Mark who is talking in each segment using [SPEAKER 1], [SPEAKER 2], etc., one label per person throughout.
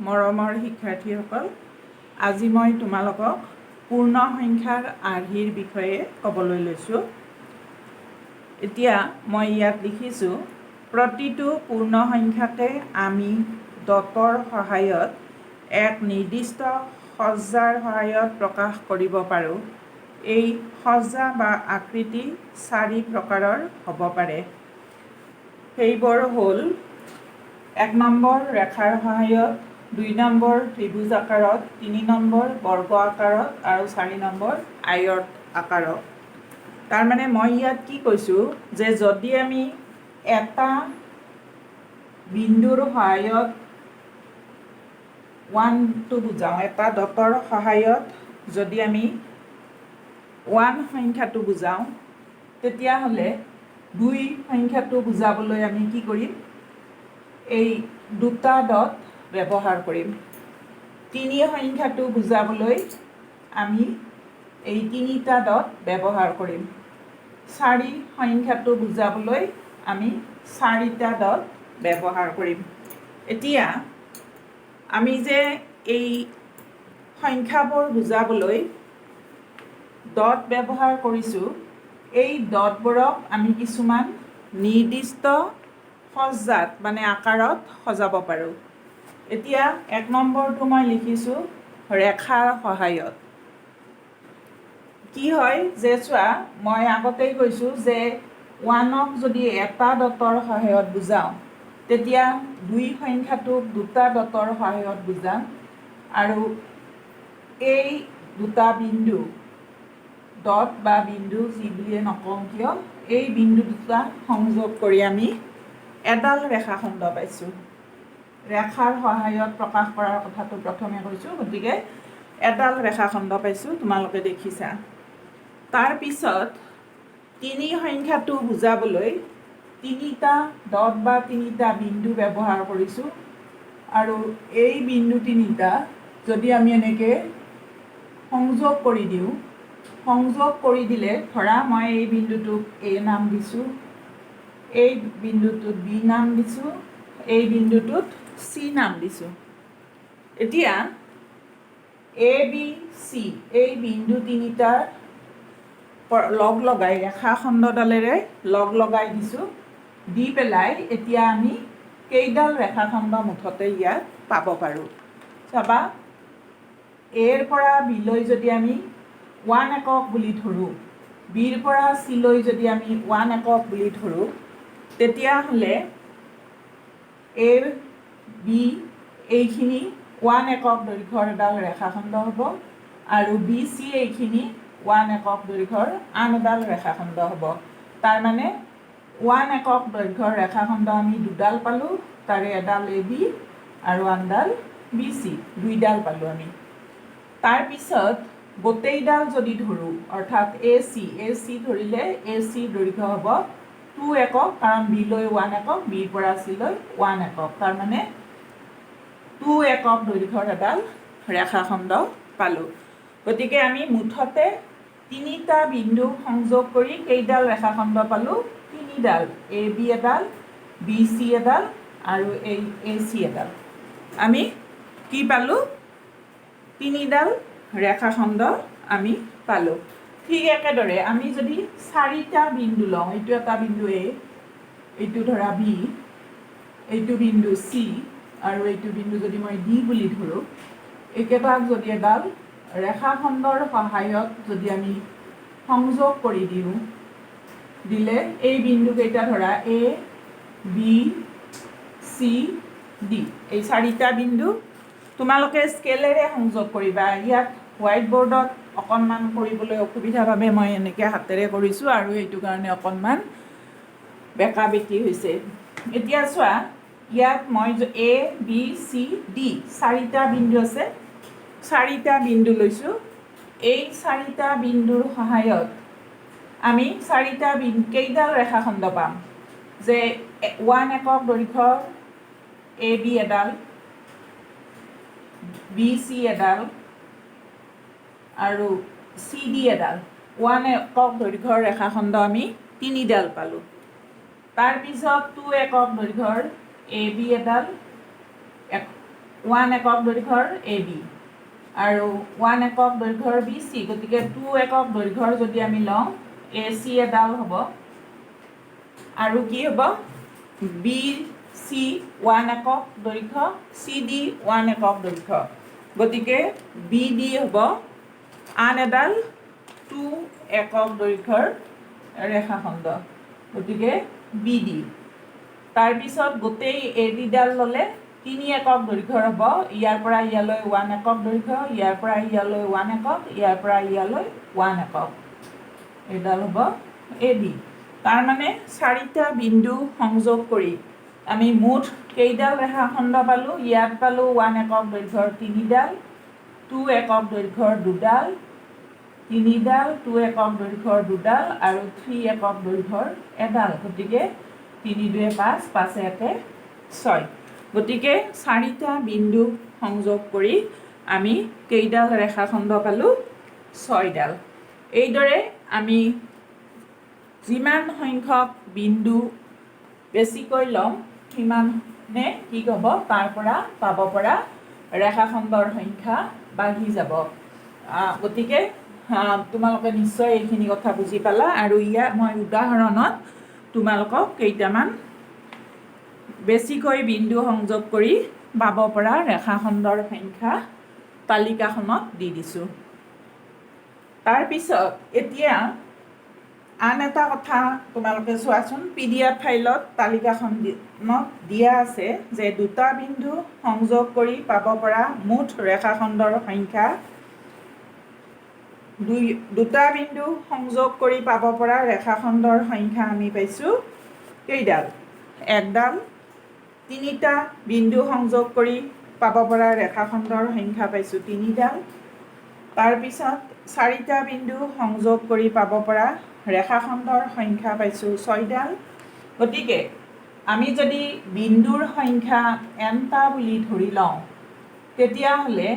[SPEAKER 1] মৰমৰ শিক্ষাৰ্থীসকল, আজি মই তোমালোকক পূৰ্ণ সংখ্যাৰ আৰ্হিৰ বিষয়ে ক'বলৈ লৈছোঁ। এতিয়া মই ইয়াত লিখিছোঁ, প্ৰতিটো পূৰ্ণ সংখ্যাকে আমি ডটৰ সহায়ত এক নিৰ্দিষ্ট সজ্জাৰ সহায়ত প্ৰকাশ কৰিব পাৰোঁ। এই সজ্জা বা আকৃতি 4 প্ৰকাৰৰ হ'ব পাৰে। সেইবোৰ হ'ল 1 নম্বৰ ৰেখাৰ সহায়ত, 2 নম্বৰ ত্ৰিভুজ আকাৰত, 3 নম্বৰ বৰ্গ আকাৰত আৰু 4 নম্বৰ আয়ত আকাৰত। তাৰমানে মই ইয়াত কি কৈছোঁ যে যদি আমি এটা বিন্দুৰ সহায়ত 1টো বুজাওঁ, এটা ডটৰ সহায়ত যদি আমি 1 সংখ্যাটো বুজাওঁ, তেতিয়াহ'লে 2 সংখ্যাটো বুজাবলৈ আমি কি কৰিম? এই দুটা ডট ব্যৱহাৰ কৰিম। 3 সংখ্যাটো বুজাবলৈ আমি এই 3টা ডট ব্যৱহাৰ কৰিম। 4 সংখ্যাটো বুজাবলৈ আমি 4টা ডট ব্যৱহাৰ কৰিম। এতিয়া আমি যে এই সংখ্যাবোৰ বুজাবলৈ ডট ব্যৱহাৰ কৰিছোঁ, এই ডটবোৰক আমি কিছুমান নিৰ্দিষ্ট সজ্জাত মানে আকাৰত সজাব পাৰোঁ। এতিয়া 1 নম্বৰটো মই লিখিছোঁ ৰেখাৰ সহায়ত। কি হয় যে চোৱা, মই আগতেই কৈছোঁ যে 1ক যদি এটা ডটৰ সহায়ত বুজাওঁ, তেতিয়া 2 সংখ্যাটোক দুটা ডটৰ সহায়ত বুজাম আৰু এই দুটা বিন্দু ডট বা বিন্দু যি বুলিয়ে নকওঁ কিয়, এই বিন্দু দুটা সংযোগ কৰি আমি এডাল ৰেখাখণ্ড পাইছোঁ। ৰেখাৰ সহায়ত প্ৰকাশ কৰাৰ কথাটো প্ৰথমে কৈছোঁ, গতিকে এডাল ৰেখাখণ্ড পাইছোঁ, তোমালোকে দেখিছা। তাৰপিছত 3 সংখ্যাটো বুজাবলৈ 3টা ডট বা 3টা বিন্দু ব্যৱহাৰ কৰিছোঁ আৰু এই বিন্দু 3টা যদি আমি এনেকৈ সংযোগ কৰি দিওঁ, সংযোগ কৰি দিলে ধৰা মই এই বিন্দুটোক A নাম দিছোঁ, এই বিন্দুটোত B নাম দিছোঁ, এই বিন্দুটোত C নাম দিছোঁ। এতিয়া A, B, C এই বিন্দু 3টাৰ লগ লগাই ৰেখাখণ্ডডালেৰে লগ লগাই দিছোঁ। দি পেলাই এতিয়া আমি কেইডাল ৰেখাখণ্ড মুঠতে ইয়াত পাব পাৰোঁ। চাবা, Aৰ পৰা Bলৈ যদি আমি 1 একক বুলি ধৰোঁ, Bৰ পৰা Cলৈ যদি আমি 1 একক বুলি ধৰোঁ, তেতিয়াহ'লে A, B এইখিনি 1 একক দৈৰ্ঘ্যৰ এডাল ৰেখাখণ্ড হ'ব আৰু B, C এইখিনি 1 একক দৈৰ্ঘ্যৰ আন এডাল ৰেখাখণ্ড হ'ব। তাৰমানে 1 একক দৈৰ্ঘ্যৰ ৰেখাখণ্ড আমি দুডাল পালোঁ, তাৰে এডাল AB আৰু আনডাল BC, 2ডাল পালোঁ আমি। তাৰপিছত গোটেইডাল যদি ধৰোঁ, অৰ্থাৎ AC ধৰিলে AC দৈৰ্ঘ্য হ'ব 2 একক, কাৰণ Bলৈ 1 একক, Bৰ পৰা Cলৈ 1 একক, তাৰমানে 2 একক দৈৰ্ঘ্যৰ এডাল ৰেখাখণ্ড পালোঁ। গতিকে আমি মুঠতে 3টা বিন্দু সংযোগ কৰি কেইডাল ৰেখাখণ্ড পালোঁ? 3ডাল। AB এডাল, BC এডাল আৰু এই AC এডাল। আমি কি পালোঁ? 3ডাল ৰেখাখণ্ড আমি পালোঁ। ঠিক একেদৰে আমি যদি 4টা বিন্দু লওঁ, এইটো এটা বিন্দু A, এইটো ধৰা B, এইটো বিন্দু C আৰু এইটো বিন্দু যদি মই D বুলি ধৰোঁ, এইকেইটাক যদি এডাল ৰেখাখণ্ডৰ সহায়ত যদি আমি সংযোগ কৰি দিওঁ, দিলে এই বিন্দুকেইটা ধৰা A, B, C, D এই 4টা বিন্দু তোমালোকে স্কেলেৰে সংযোগ কৰিবা। ইয়াত হোৱাইট বৰ্ডত অকণমান কৰিবলৈ অসুবিধাৰ বাবে মই এনেকৈ হাতেৰে কৰিছোঁ আৰু এইটো কাৰণে অকণমান বেকা বেকি হৈছে। এতিয়া চোৱা, ইয়াত মই A, B, C, D 4টা বিন্দু আছে, 4টা বিন্দু লৈছোঁ। এই 4টা বিন্দুৰ সহায়ত আমি 4টা কেইডাল ৰেখাখণ্ড পাম? যে 1 একক দৈৰ্ঘ্যৰ AB এডাল, BC এডাল আৰু CD এডাল, 1 একক দৈৰ্ঘ্যৰ ৰেখাখণ্ড আমি 3ডাল পালোঁ। তাৰপিছত 2 একক দৈৰ্ঘ্যৰ AB এডাল, 1 একক দৈৰ্ঘ্যৰ AB আৰু 1 একক দৈৰ্ঘ্যৰ BC গতিকে 2 একক দৈৰ্ঘ্যৰ যদি আমি লওঁ AC এডাল হ'ব আৰু কি হ'ব BC 1 একক দৈৰ্ঘ্য CD 1 একক দৈৰ্ঘ্য গতিকে BD হ'ব আন এডাল 2 একক দৈৰ্ঘ্যৰ ৰেখাখণ্ড গতিকে BD তাৰপিছত গোটেই ADডাল ল'লে 3 একক দৈৰ্ঘ্যৰ হ'ব ইয়াৰ পৰা ইয়ালৈ 1 একক দৈৰ্ঘ্য ইয়াৰ পৰা ইয়ালৈ 1 একক ইয়াৰ পৰা ইয়ালৈ 1 একক এইডাল হ'ব AD তাৰ মানে 4টা বিন্দু সংযোগ কৰি আমি মুঠ কেইডাল ৰেখাখণ্ড পালো ইয়াত পালো 1 একক দৈৰ্ঘ্যৰ 3ডাল 2 একক দৈৰ্ঘ্যৰ 2ডাল 3ডাল 2 একক দৈৰ্ঘ্যৰ 2ডাল আৰু 3 একক দৈৰ্ঘ্যৰ এডাল গতিকে 3 2 5 5 1 6 গতিকে 4টা বিন্দু সংযোগ কৰি আমি কেইডাল ৰেখাখণ্ড পালো 6ডাল এইদৰে আমি যিমান সংখ্যক বিন্দু বেছিকৈ ল'ম সিমানে কি হ'ব তাৰ পৰা পাব পৰা ৰেখাখণ্ডৰ সংখ্যা বাঢ়ি যাব গতিকে তোমালোকে নিশ্চয় এইখিনি কথা বুজি পালা আৰু ইয়াত মই উদাহৰণত তোমালোকক কেইটামান বেছিকৈ বিন্দু সংযোগ কৰি পাব পৰা ৰেখাখণ্ডৰ সংখ্যা তালিকাখনত দি দিছোঁ তাৰপিছত এতিয়া আন এটা কথা তোমালোকে চোৱাচোন PDF ফাইলত তালিকাখনত দিয়া আছে যে দুটা বিন্দু সংযোগ কৰি পাব পৰা মুঠ ৰেখাখণ্ডৰ সংখ্যা দুটা বিন্দু সংযোগ কৰি পাব পৰা ৰেখাখণ্ডৰ সংখ্যা আমি পাইছোঁ কেইডাল একডাল 3টা বিন্দু সংযোগ কৰি পাব পৰা ৰেখাখণ্ডৰ সংখ্যা পাইছোঁ 3ডাল তাৰপিছত 4টা বিন্দু সংযোগ কৰি পাব পৰা ৰেখাখণ্ডৰ সংখ্যা পাইছোঁ 6ডাল গতিকে আমি যদি বিন্দুৰ সংখ্যা nটা বুলি ধৰি লওঁ তেতিয়াহ'লে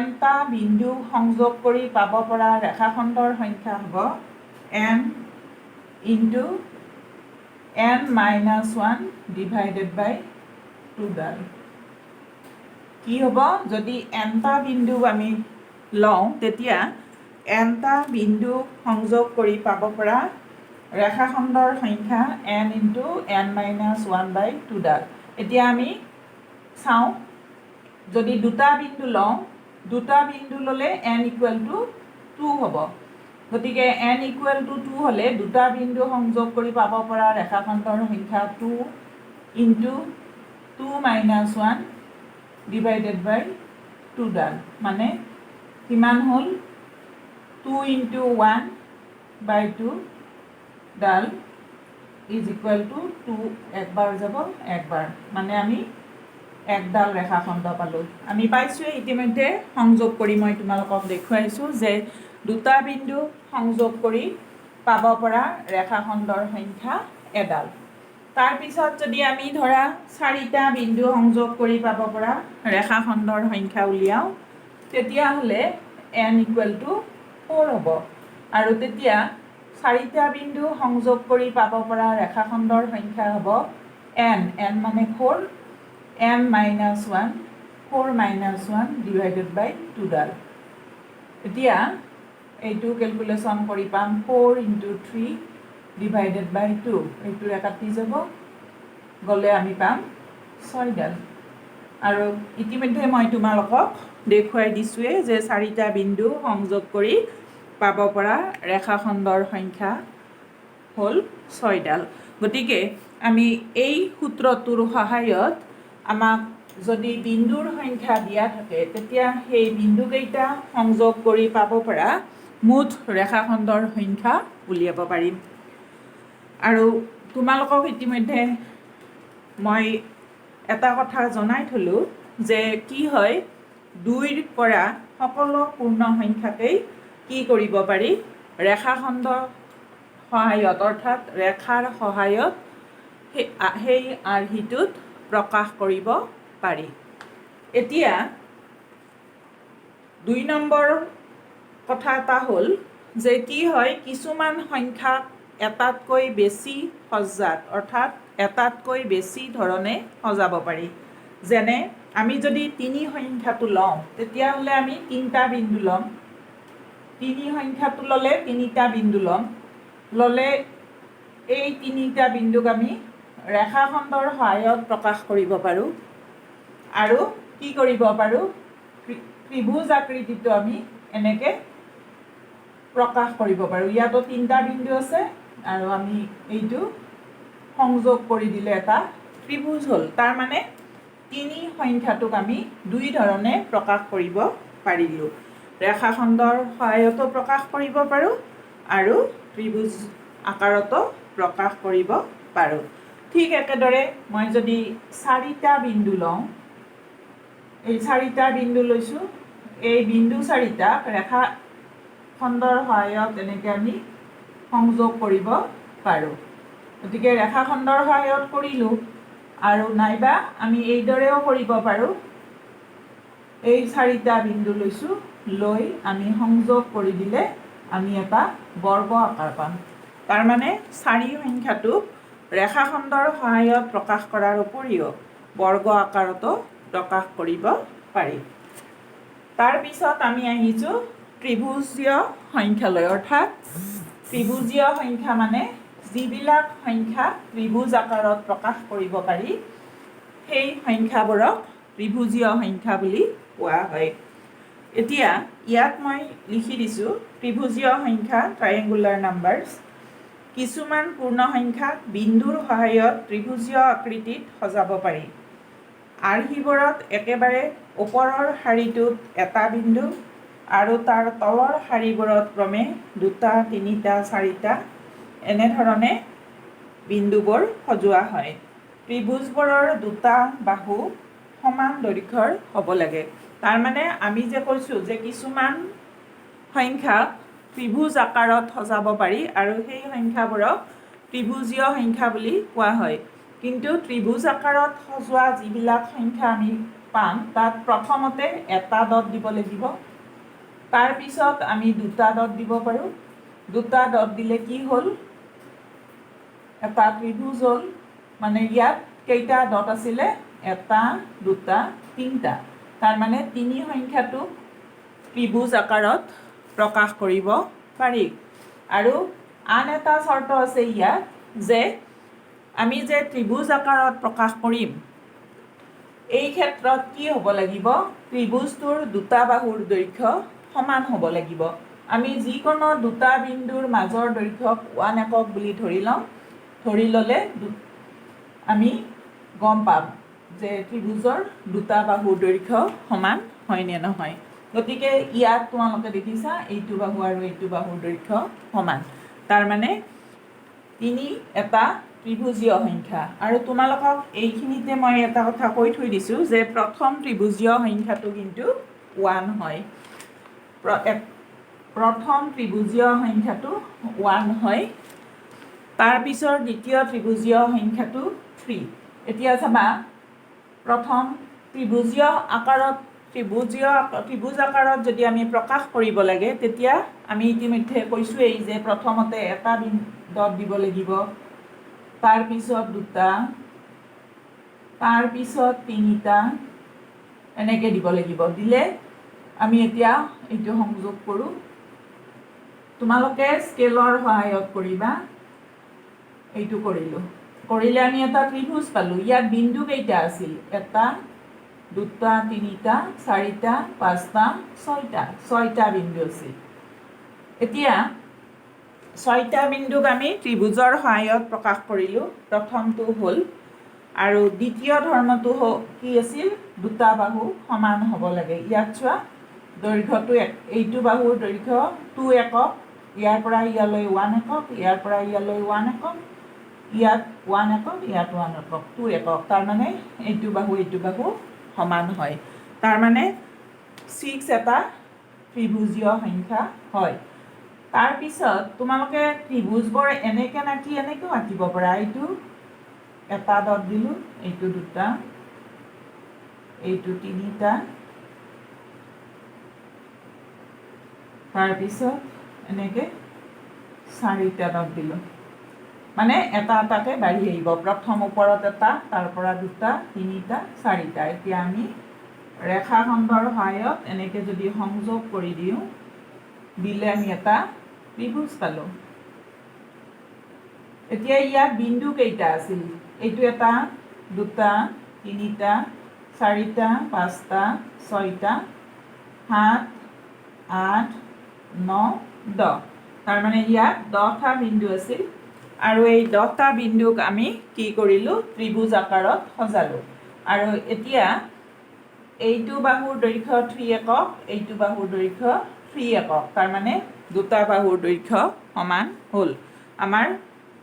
[SPEAKER 1] nটা বিন্দু সংযোগ কৰি পাব পৰা ৰেখাখণ্ডৰ সংখ্যা হ'ব n ইনটু n-1 ডিভাইডেড বাই 2ডাল কি হ'ব যদি nটা বিন্দু আমি লওঁ তেতিয়া nটা বিন্দু সংযোগ কৰি পাব পৰা ৰেখাখণ্ডৰ সংখ্যা n ইনটু n-1 বাই 2ডাল এতিয়া আমি চাওঁ যদি দুটা বিন্দু লওঁ দুটা বিন্দু ল'লে n ইকুৱেল টু 2 হ'ব গতিকে n ইকুৱেল টু 2 হ'লে দুটা বিন্দু সংযোগ কৰি পাব পৰা ৰেখাখণ্ডৰ সংখ্যা 2 ইনটু 2-1 ডিভাইডেড বাই 2ডাল মানে কিমান হ'ল 2 ইনটু 1 বাই 2 ডাল ইজ ইকুৱেল টু 2 একবাৰ যাব একবাৰ মানে আমি একডাল ৰেখাখণ্ড পালোঁ আমি পাইছোঁ ইতিমধ্যে সংযোগ কৰি মই তোমালোকক দেখুৱাইছোঁ যে দুটা বিন্দু সংযোগ কৰি পাব পৰা ৰেখাখণ্ডৰ সংখ্যা এডাল তাৰপিছত যদি আমি ধৰা 4টা বিন্দু সংযোগ কৰি পাব পৰা ৰেখাখণ্ডৰ সংখ্যা উলিয়াওঁ তেতিয়াহ'লে n ইকুৱেল টু 4 হ'ব আৰু তেতিয়া 4টা বিন্দু সংযোগ কৰি পাব পৰা ৰেখাখণ্ডৰ সংখ্যা হ'ব n মানে 4 n-1 4-1 ডিভাইডেড বাই 2ডাল এতিয়া এইটো কেলকুলেশ্যন কৰি পাম 4 ইনটু 3 ডিভাইডেড বাই 2 এইটোৰে কাটি যাব গ'লে আমি পাম 6ডাল আৰু ইতিমধ্যে মই তোমালোকক দেখুৱাই দিছোঁৱেই যে 4টা বিন্দু সংযোগ কৰি পাব পৰা ৰেখাখণ্ডৰ সংখ্যা হ'ল 6ডাল গতিকে আমি এই সূত্ৰটোৰ সহায়ত আমাক যদি বিন্দুৰ সংখ্যা দিয়া থাকে তেতিয়া সেই বিন্দুকেইটা সংযোগ কৰি পাব পৰা মুঠ ৰেখাখণ্ডৰ সংখ্যা উলিয়াব পাৰিম আৰু তোমালোকক ইতিমধ্যে মই এটা কথা জনাই থলোঁ যে কি হয় 2ৰ পৰা সকলো পূৰ্ণ সংখ্যাকেই কি কৰিব পাৰি ৰেখাখণ্ডৰ সহায়ত অৰ্থাৎ ৰেখাৰ সহায়ত সেই আৰ্হিটোত প্ৰকাশ কৰিব পাৰি এতিয়া 2 নম্বৰ কথা এটা হ'ল যে কি হয় কিছুমান সংখ্যাক এটাতকৈ বেছি সজ্জাত অৰ্থাৎ এটাতকৈ বেছি ধৰণে সজাব পাৰি যেনে আমি যদি 3 সংখ্যাটো লওঁ তেতিয়াহ'লে আমি 3টা বিন্দু ল'ম। 3 সংখ্যাটো ল'লে 3টা বিন্দু ল'ম। ল'লে এই 3টা বিন্দুক আমি ৰেখাখণ্ডৰ সহায়ত প্ৰকাশ কৰিব পাৰোঁ। আৰু কি কৰিব পাৰোঁ, ত্ৰিভুজ আকৃতিটো আমি এনেকৈ প্ৰকাশ কৰিব পাৰোঁ। ইয়াতো 3টা বিন্দু আছে আৰু আমি এইটো সংযোগ কৰি দিলে এটা ত্ৰিভুজ হ'ল। তাৰ মানে 3 সংখ্যাটোক আমি 2 ধৰণে প্ৰকাশ কৰিব পাৰিলোঁ। ৰেখাখণ্ডৰ সহায়তো প্ৰকাশ কৰিব পাৰোঁ আৰু ত্ৰিভুজ আকাৰতো প্ৰকাশ কৰিব পাৰোঁ। ঠিক একেদৰে মই যদি 4টা বিন্দু লওঁ, এই 4টা বিন্দু লৈছোঁ, এই বিন্দু 4টাক ৰেখাখণ্ডৰ সহায়ত এনেকৈ আমি সংযোগ কৰিব পাৰোঁ। গতিকে ৰেখাখণ্ডৰ সহায়ত কৰিলোঁ আৰু নাইবা আমি এইদৰেও কৰিব পাৰোঁ। এই 4টা বিন্দু লৈছোঁ, লৈ আমি সংযোগ কৰি দিলে আমি এটা বৰ্গ আকাৰ পাম। তাৰমানে 4 সংখ্যাটোক ৰেখাখণ্ডৰ সহায়ত প্ৰকাশ কৰাৰ উপৰিও বৰ্গ আকাৰতো প্ৰকাশ কৰিব পাৰি। তাৰপিছত আমি আহিছোঁ ত্ৰিভুজীয় সংখ্যালৈ। অৰ্থাৎ ত্ৰিভুজীয় সংখ্যা মানে যিবিলাক সংখ্যা ত্ৰিভুজ আকাৰত প্ৰকাশ কৰিব পাৰি সেই সংখ্যাবোৰক ত্ৰিভুজীয় সংখ্যা বুলি কোৱা হয়। এতিয়া ইয়াত মই লিখি দিছোঁ ত্ৰিভুজীয় সংখ্যা, ট্ৰায়েংগুলাৰ নাম্বাৰছ। কিছুমান পূৰ্ণ সংখ্যাক বিন্দুৰ সহায়ত ত্ৰিভুজীয় আকৃতিত সজাব পাৰি। আৰ্হিবোৰত একেবাৰে ওপৰৰ শাৰীটোত এটা বিন্দু আৰু তাৰ তলৰ শাৰীবোৰত ক্ৰমে 2টা, 3টা, 4টা এনেধৰণে বিন্দুবোৰ সজোৱা হয়। ত্ৰিভুজবোৰৰ 2টা বাহু সমান দৈৰ্ঘ্যৰ হ'ব লাগে। তাৰমানে আমি যে কৈছোঁ যে কিছুমান সংখ্যাক ত্ৰিভুজ আকাৰত সজাব পাৰি আৰু সেই সংখ্যাবোৰক ত্ৰিভুজীয় সংখ্যা বুলি কোৱা হয়। কিন্তু ত্ৰিভুজ আকাৰত সজোৱা যিবিলাক সংখ্যা আমি পাম তাত প্ৰথমতে এটা ডট দিব লাগিব। তাৰপিছত আমি 2টা ডট দিব পাৰোঁ। 2টা ডট দিলে কি হ'ল, এটা ত্ৰিভুজ হ'ল। মানে ইয়াত কেইটা ডট আছিলে, 1, 2, 3টা। তাৰমানে 3 সংখ্যাটোক ত্ৰিভুজ আকাৰত প্ৰকাশ কৰিব পাৰি। আৰু আন এটা চৰ্ত আছে ইয়াত যে আমি যে ত্ৰিভুজ আকাৰত প্ৰকাশ কৰিম, এই ক্ষেত্ৰত কি হ'ব লাগিব, ত্ৰিভুজটোৰ 2টা বাহুৰ দৈৰ্ঘ্য সমান হ'ব লাগিব। আমি যিকোনো 2টা বিন্দুৰ মাজৰ দৈৰ্ঘ্যক 1 একক বুলি ধৰি লওঁ। ধৰি ল'লে আমি গম পাম যে ত্ৰিভুজৰ 2টা বাহুৰ দৈৰ্ঘ্য সমান হয় নে নহয়। গতিকে ইয়াত তোমালোকে দেখিছা এইটো বাহু আৰু এইটো বাহুৰ দৈৰ্ঘ্য সমান। তাৰমানে 3 এটা ত্ৰিভুজীয় সংখ্যা। আৰু তোমালোকক এইখিনিতে মই এটা কথা কৈ থৈ দিছোঁ যে প্ৰথম ত্ৰিভুজীয় সংখ্যাটো কিন্তু 1 হয়। প্ৰথম ত্ৰিভুজীয় সংখ্যাটো 1 হয়। তাৰপিছৰ দ্বিতীয় ত্ৰিভুজীয় সংখ্যাটো 3। এতিয়া চাবা, প্ৰথম ত্ৰিভুজ আকাৰত যদি আমি প্ৰকাশ কৰিব লাগে তেতিয়া আমি ইতিমধ্যে কৈছোঁৱেই যে প্ৰথমতে এটা ডট দিব লাগিব, তাৰপিছত 2টা, তাৰপিছত 3টা এনেকৈ দিব লাগিব। দিলে আমি এতিয়া এইটো সংযোগ কৰোঁ। তোমালোকে স্কেলৰ সহায়ত কৰিবা। এইটো কৰিলোঁ, কৰিলে আমি এটা ত্ৰিভুজ পালোঁ। ইয়াত বিন্দু কেইটা আছিল, 1, 2, 3, 4, 5, 6টা। 6টা বিন্দু আছিল। এতিয়া 6টা বিন্দুক আমি ত্ৰিভুজৰ সহায়ত প্ৰকাশ কৰিলোঁ। প্ৰথমটো হ'ল, আৰু দ্বিতীয় ধৰ্মটো কি আছিল, 2টা বাহু সমান হ'ব লাগে। ইয়াত চোৱা, দৈৰ্ঘ্যটো এইটো বাহুৰ দৈৰ্ঘ্য 2 একক, ইয়াৰ পৰা ইয়ালৈ 1 একক, ইয়াৰ পৰা ইয়ালৈ 1 একক, ইয়াত 1 একক, ইয়াত 1 একক, 2 একক। তাৰমানে এইটো বাহু সমান হয়। তাৰমানে 6 এটা ত্ৰিভুজীয় সংখ্যা হয়। তাৰপিছত তোমালোকে ত্ৰিভুজবোৰ এনেকৈ নাকি এনেকৈও আঁকিব পাৰা। এইটো এটা ডট দিলোঁ, এইটো 2টা, এইটো 3টা, তাৰপিছত এনেকৈ 4টা ডট দিলোঁ। মানে এটা এটাকৈ বাঢ়ি আহিব প্ৰথম ওপৰত এটা তাৰপৰা দুটা তিনিটা চাৰিটা এতিয়া আমি ৰেখাখণ্ডৰ সহায়ত এনেকৈ যদি সংযোগ কৰি দিওঁ দিলে আমি এটা ত্ৰিভুজ পালোঁ এতিয়া ইয়াত বিন্দু কেইটা আছিল এইটো এটা দুটা তিনিটা চাৰিটা পাঁচটা ছয়টা 7 8 9 10 তাৰমানে ইয়াত 10টা বিন্দু আছিল আৰু এই 10টা বিন্দুক আমি কি কৰিলোঁ ত্ৰিভুজ আকাৰত সজালোঁ আৰু এতিয়া এইটো বাহুৰ দৈৰ্ঘ্য 3 একক এইটো বাহুৰ দৈৰ্ঘ্য 3 একক তাৰমানে দুটা বাহুৰ দৈৰ্ঘ্য সমান হ'ল আমাৰ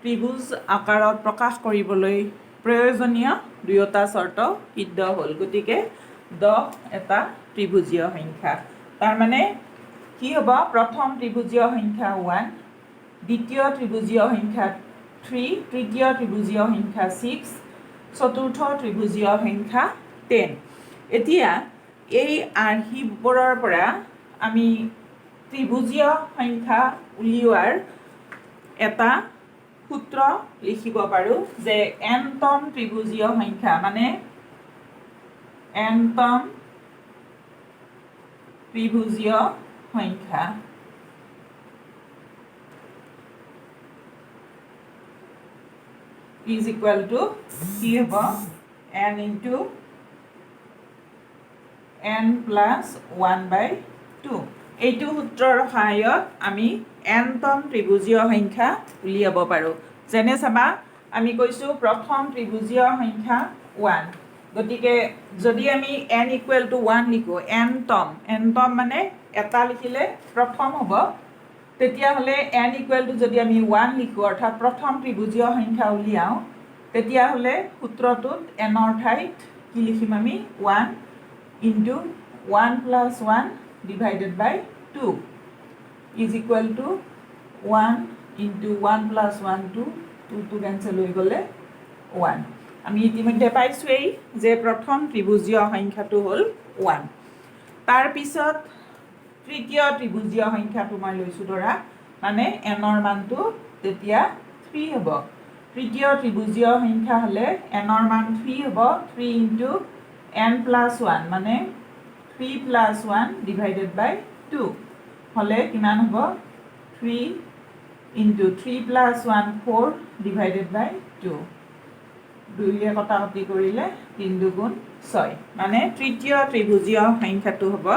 [SPEAKER 1] ত্ৰিভুজ আকাৰত প্ৰকাশ কৰিবলৈ প্ৰয়োজনীয় দুয়োটা চৰ্ত সিদ্ধ হ'ল গতিকে 10 এটা ত্ৰিভুজীয় সংখ্যা তাৰমানে কি হ'ব প্ৰথম ত্ৰিভুজীয় সংখ্যা 1 দ্বিতীয় ত্ৰিভুজীয় সংখ্যা 3 তৃতীয় ত্ৰিভুজীয় সংখ্যা 6 চতুৰ্থ ত্ৰিভুজীয় সংখ্যা 10 এতিয়া এই আৰ্হিবোৰৰ পৰা আমি ত্ৰিভুজীয় সংখ্যা উলিওৱাৰ এটা সূত্ৰ লিখিব পাৰোঁ যে nতম ত্ৰিভুজীয় সংখ্যা মানে nতম ত্ৰিভুজীয় সংখ্যা is equal to কি হ'ব n into n plus 1/2 এইটো সূত্ৰৰ সহায়ত আমি nতম ত্ৰিভুজীয় সংখ্যা উলিয়াব পাৰোঁ যেনে চাবা আমি কৈছোঁ প্ৰথম ত্ৰিভুজীয় সংখ্যা 1 গতিকে যদি আমি n equal to 1 লিখোঁ nতম মানে এটা লিখিলে প্ৰথম হ'ব তেতিয়াহ'লে n equal to যদি আমি 1 লিখোঁ অৰ্থাৎ প্ৰথম ত্ৰিভুজীয় সংখ্যা উলিয়াওঁ তেতিয়াহ'লে সূত্ৰটোত nৰ ঠাইত কি লিখিম আমি 1 into 1 plus 1 divided by 2 is equal to 1 into 1 plus 1 2 cancel হৈ গ'লে 1 আমি ইতিমধ্যে পাইছোঁৱেই যে প্ৰথম ত্ৰিভুজীয় সংখ্যাটো হ'ল 1 তাৰপিছত তৃতীয় ত্ৰিভুজীয় সংখ্যাটো মই লৈছোঁ ধৰা মানে nৰ মানটো তেতিয়া 3 হ'ব তৃতীয় ত্ৰিভুজীয় সংখ্যা হ'লে nৰ মান 3 হ'ব 3 into n plus 1 মানে 3 plus 1 divided by 2 হ'লে কিমান হ'ব 3 into 3 plus 1 4 divided by 2 দুইয়ে কটাকটি কৰিলে 3 দুগুণ 6 মানে তৃতীয় ত্ৰিভুজীয় সংখ্যাটো হ'ব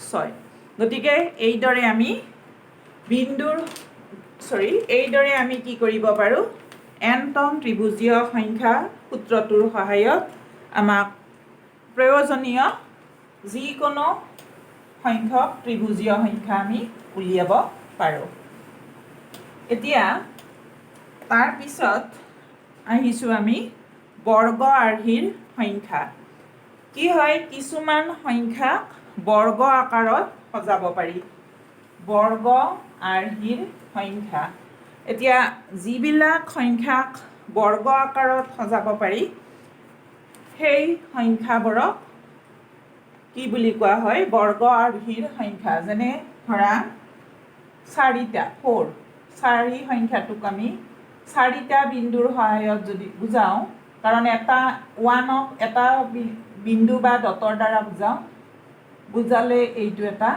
[SPEAKER 1] 6 গতিকে এইদৰে আমি এইদৰে আমি কি কৰিব পাৰোঁ nতম ত্ৰিভুজীয় সংখ্যা সূত্ৰটোৰ সহায়ত আমাক প্ৰয়োজনীয় যিকোনো সংখ্যক ত্ৰিভুজীয় সংখ্যা আমি উলিয়াব পাৰোঁ এতিয়া তাৰপিছত আহিছোঁ আমি বৰ্গ আৰ্হিৰ সংখ্যা কি হয় কিছুমান সংখ্যাক বৰ্গ আকাৰত সজাব পাৰি বৰ্গ আৰ্হিৰ সংখ্যা এতিয়া যিবিলাক সংখ্যাক বৰ্গ আকাৰত সজাব পাৰি সেই সংখ্যাবোৰক কি বুলি কোৱা হয় বৰ্গ আৰ্হিৰ সংখ্যা যেনে ধৰা 4টা 4 সংখ্যাটোক আমি 4টা বিন্দুৰ সহায়ত যদি বুজাওঁ কাৰণ এটা 1ক এটা বিন্দু বা ডটৰ দ্বাৰা বুজালে এইটো এটা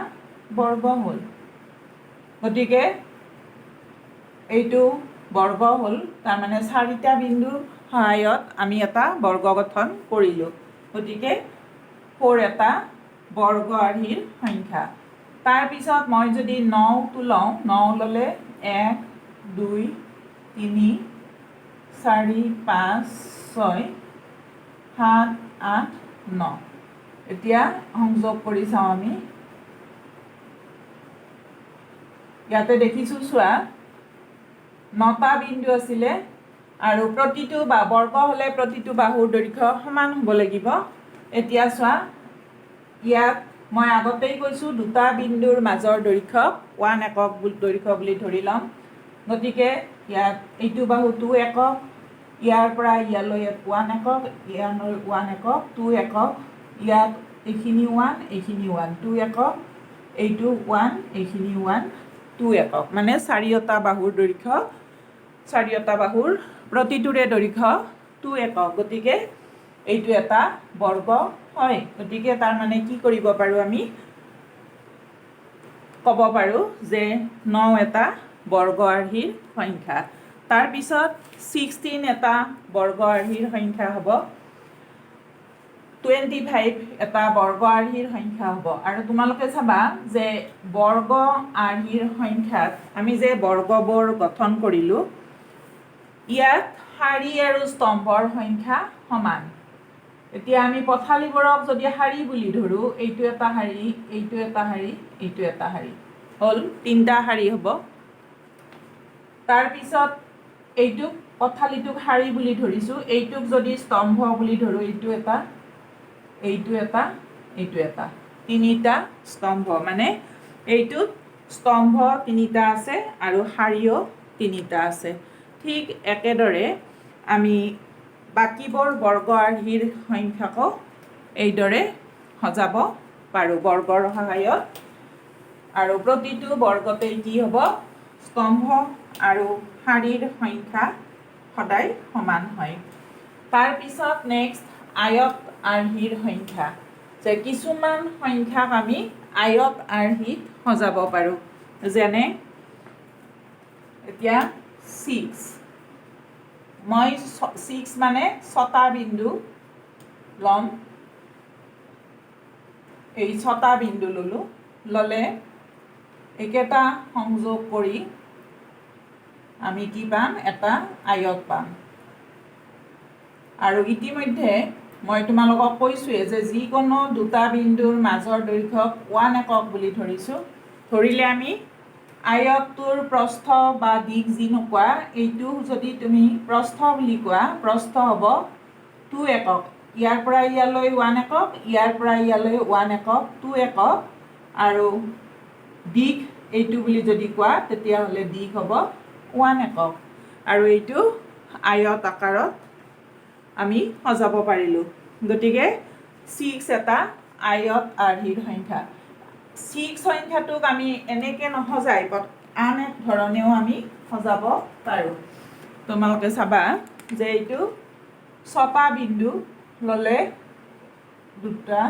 [SPEAKER 1] বৰ্গ হ'ল গতিকে এইটো বৰ্গ হ'ল তাৰমানে 4টা বিন্দুৰ সহায়ত আমি এটা বৰ্গ গঠন কৰিলোঁ গতিকে 4 এটা বৰ্গ আৰ্হিৰ সংখ্যা তাৰপিছত মই যদি 9টো লওঁ 9 ল'লে 1 2 3 4 5 6 7 8 9 এতিয়া সংযোগ কৰি চাওঁ আমি ইয়াতে দেখিছোঁ চোৱা 9টা বিন্দু আছিলে আৰু প্ৰতিটো বৰ্গ হ'লে প্ৰতিটো বাহুৰ দৈৰ্ঘ্য সমান হ'ব লাগিব এতিয়া চোৱা ইয়াত মই আগতেই কৈছোঁ দুটা বিন্দুৰ মাজৰ দৈৰ্ঘ্য 1 একক দৈৰ্ঘ্য বুলি ধৰি ল'ম গতিকে ইয়াত এইটো বাহু 2 একক ইয়াৰ পৰা ইয়ালৈ 1 একক ইয়ালৈ 1 একক 2 একক ইয়াত এইখিনি 1 এইখিনি 1 2 একক এইটো 1 এইখিনি 1 2 একক মানে 4টা বাহুৰ দৈৰ্ঘ্য চাৰিওটা বাহুৰ প্ৰতিটোৰে দৈৰ্ঘ্য 2 একক গতিকে এইটো এটা বৰ্গ হয় গতিকে তাৰ মানে কি কৰিব পাৰো আমি ক'ব পাৰো যে 9 এটা বৰ্গ আৰ্হিৰ সংখ্যা তাৰ পিছত 16 এটা বৰ্গ আৰ্হিৰ সংখ্যা হ'ব 25 এটা বৰ্গ আৰ্হিৰ সংখ্যা হ'ব আৰু তোমালোকে চাবা যে বৰ্গ আৰ্হিৰ সংখ্যাত আমি যে বৰ্গবোৰ গঠন কৰিলো ইয়াত শাৰী আৰু স্তম্ভৰ সংখ্যা সমান এতিয়া আমি পথালিবোৰক যদি শাৰী বুলি ধৰো এইটো এটা শাৰী এইটো এটা শাৰী এইটো এটা শাৰী হল তিনটা শাৰী হ'ব তাৰ পিছত এইটোক পথালিটোক শাৰী বুলি ধৰিছো এইটোক যদি স্তম্ভ বুলি ধৰো এইটো এটা এইটো এটা এইটো এটা তিনিটা স্তম্ভ মানে এইটোত স্তম্ভ তিনিটা আছে আৰু শাৰীও তিনিটা আছে ঠিক একেদৰে আমি বাকিবোৰ বৰ্গ আৰ্হিৰ সংখ্যাকো এইদৰে সজাব পাৰো বৰ্গৰ সহায়ত আৰু প্ৰতিটো বৰ্গতে কি হ'ব স্তম্ভ আৰু শাৰীৰ সংখ্যা সদায় সমান হয় তাৰ পিছত নেক্সট আয়ত আৰ্হিৰ সংখ্যা যে কিছুমান সংখ্যাক আমি আয়ত আৰ্হিত সজাব পাৰো যেনে এতিয়া 6 মই 6 মানে 6টা বিন্দু লম এই 6টা বিন্দু ললে একেটা সংযোগ কৰি আমি কি পাম এটা আয়ত পাম আৰু ইতিমধ্যে মই তোমালোকক কৈছোৱে যে যিকোনো দুটা বিন্দুৰ মাজৰ দৈৰ্ঘ্যক 1 একক বুলি ধৰিছো ধৰিলে আমি আয়তটোৰ প্ৰস্থ বা দিক যি নোকোৱা এইটো যদি তুমি প্ৰস্থ বুলি কোৱা প্ৰস্থ হ'ব 2 একক ইয়াৰ পৰা ইয়ালৈ 1 একক ইয়াৰ পৰা ইয়ালৈ 1 একক 2 একক আৰু দিক এইটো বুলি যদি কোৱা তেতিয়া হলে দিক হ'ব 1 একক আৰু এইটো আয়ত আকাৰত আমি সজাব পাৰিলো গতিকে 6 এটা আয়ত আৰ্হিৰ সংখ্যা 6 সংখ্যাটোক আমি এনেকে নহজাই আন এক ধৰণেও আমি সজাব পাৰো তোমালোকে চাবা যে এইটো 6টা বিন্দু ললে 2টা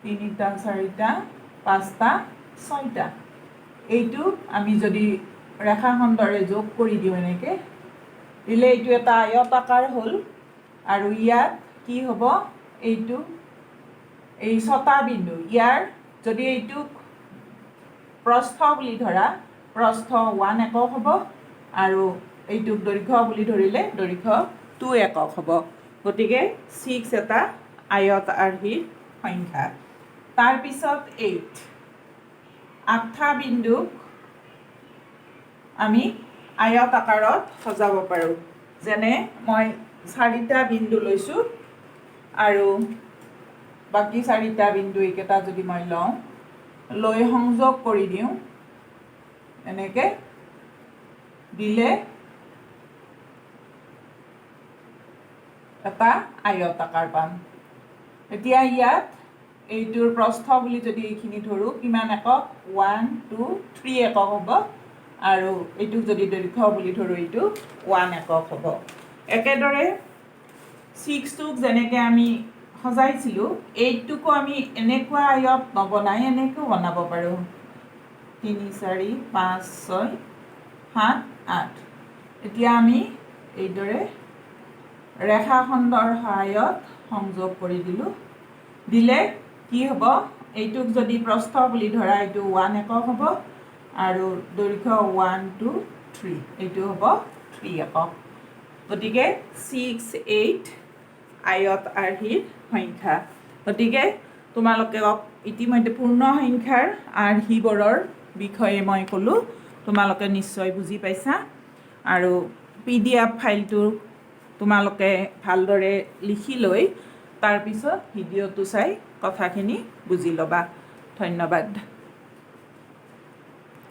[SPEAKER 1] 3টা 4টা 5টা 6টা এইটো আমি যদি ৰেখাখণ্ডৰে যোগ কৰি দিওঁ এনেকে দিলে এইটো এটা আয়ত আকাৰ হ'ল আৰু ইয়াত কি হ'ব এইটো এই 6টা বিন্দু ইয়াৰ যদি এইটোক প্ৰস্থ বুলি ধৰা প্ৰস্থ 1 একক হ'ব আৰু এইটোক দৈৰ্ঘ্য বুলি ধৰিলে দৈৰ্ঘ্য 2 একক হ'ব গতিকে 6 এটা আয়ত আৰ্হিৰ সংখ্যা তাৰ পিছত 8 8টা বিন্দুক আমি আয়ত আকাৰত সজাব পাৰো যেনে মই 4টা বিন্দু লৈছো আৰু বাকি 4টা বিন্দু এইকেইটা যদি মই লওঁ লৈ সংযোগ কৰি দিওঁ এনেকে দিলে এটা আয়ত আকাৰ পাম এতিয়া ইয়াত এইটোৰ প্ৰস্থ বুলি যদি এইখিনি ধৰো কিমান একক 1 2 3 একক হ'ব আৰু এইটোক যদি দৈৰ্ঘ্য বুলি ধৰো এইটো 1 একক হ'ব একেদৰে 6 টোক যেনেকে আমি সজাইছিলো 8 টোকো আমি এনেকুৱা আয়ত নবনাই এনেকৈ বনাব পাৰো 3 4 5 6 7 8 এতিয়া আমি এইদৰে ৰেখাখণ্ডৰ সহায়ত সংযোগ কৰি দিলে কি হ'ব এইটোক যদি প্ৰস্থ বুলি ধৰা এইটো 1 একক হ'ব আৰু দৈৰ্ঘ্য 1 2 3 এইটো হ'ব 3 একক গতিকে 6 8 আয়ত আৰ্হিৰ সংখ্যা গতিকে তোমালোকে ইতিমধ্যে পূৰ্ণ সংখ্যাৰ আৰ্হিবোৰৰ বিষয়ে মই ক'লো তোমালোকে নিশ্চয় বুজি পাইছা আৰু PDF ফাইলটো তোমালোকে ভালদৰে লিখি লৈ তাৰ পিছত ভিডিঅ'টো চাই কথাখিনি বুজি ল'বা ধন্যবাদ